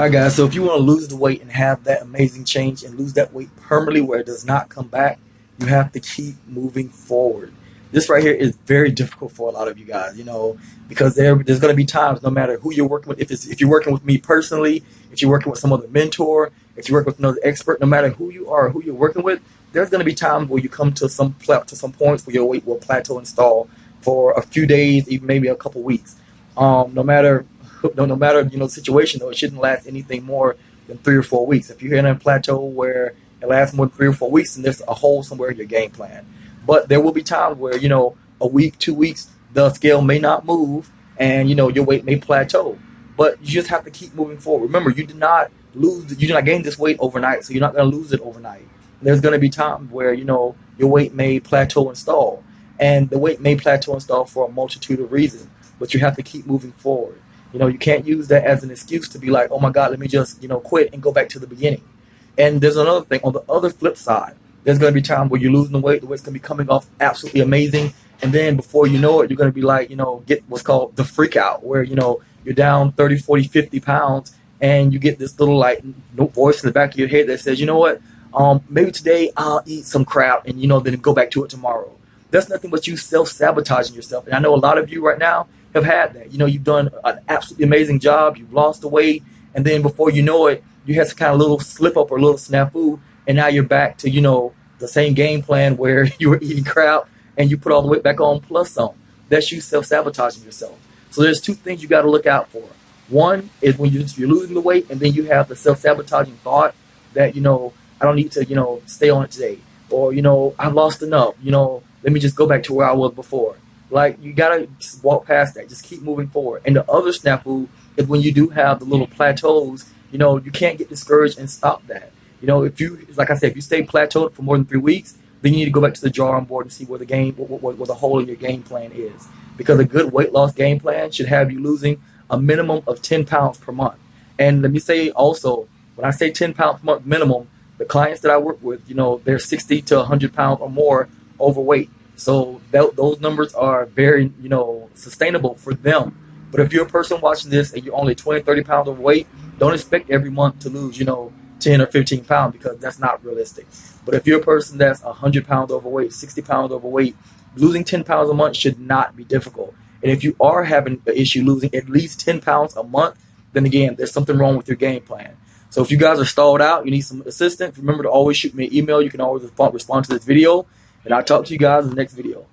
Alright guys, so if you want to lose the weight and have that amazing change and lose that weight permanently where it does not come back, you have to keep moving forward. This right here is very difficult for a lot of you guys, because there's going to be times, no matter who you're working with, if you're working with me personally, if you're working with some other mentor, if you work with another expert, no matter who you are, who you're working with, there's going to be times where you come to some points where your weight will plateau and stall for a few days, even maybe a couple weeks. No matter the situation, though, it shouldn't last anything more than 3 or 4 weeks. If you're in a plateau where it lasts more than 3 or 4 weeks, then there's a hole somewhere in your game plan. But there will be times where a week, 2 weeks, the scale may not move, and your weight may plateau. But you just have to keep moving forward. Remember, you did not gain this weight overnight, so you're not going to lose it overnight. There's going to be times where your weight may plateau and stall, and the weight may plateau and stall for a multitude of reasons. But you have to keep moving forward. You can't use that as an excuse to be like, oh my God, let me just, quit and go back to the beginning. And there's another thing. On the other flip side, there's going to be times where you're losing the weight's going to be coming off absolutely amazing. And then before you know it, you're going to be like, get what's called the freak out, where, you're down 30, 40, 50 pounds, and you get this little like voice in the back of your head that says, you know what, maybe today I'll eat some crap and, then go back to it tomorrow. That's nothing but you self-sabotaging yourself. And I know a lot of you right now have had that. You've done an absolutely amazing job. You've lost the weight, and then before you know it, you had some kind of little slip up or a little snafu, and now you're back to the same game plan where you were eating crap and you put all the weight back on plus some. That's you self-sabotaging yourself. So there's two things you got to look out for. One is when you're losing the weight, and then you have the self-sabotaging thought that I don't need to stay on it today, or I've lost enough. Let me just go back to where I was before. Like, you gotta walk past that. Just keep moving forward. And the other snafu is when you do have the little plateaus. You can't get discouraged and stop that. If you, like I said, if you stay plateaued for more than 3 weeks, then you need to go back to the drawing board and see where the hole in your game plan is. Because a good weight loss game plan should have you losing a minimum of 10 pounds per month. And let me say also, when I say 10 pounds per month minimum, the clients that I work with, they're 60 to 100 pounds or more overweight. So those numbers are very, sustainable for them. But if you're a person watching this and you're only 20, 30 pounds overweight, don't expect every month to lose, 10 or 15 pounds, because that's not realistic. But if you're a person that's 100 pounds overweight, 60 pounds overweight, losing 10 pounds a month should not be difficult. And if you are having an issue losing at least 10 pounds a month, then again, there's something wrong with your game plan. So if you guys are stalled out, you need some assistance, remember to always shoot me an email. You can always respond to this video. And I'll talk to you guys in the next video.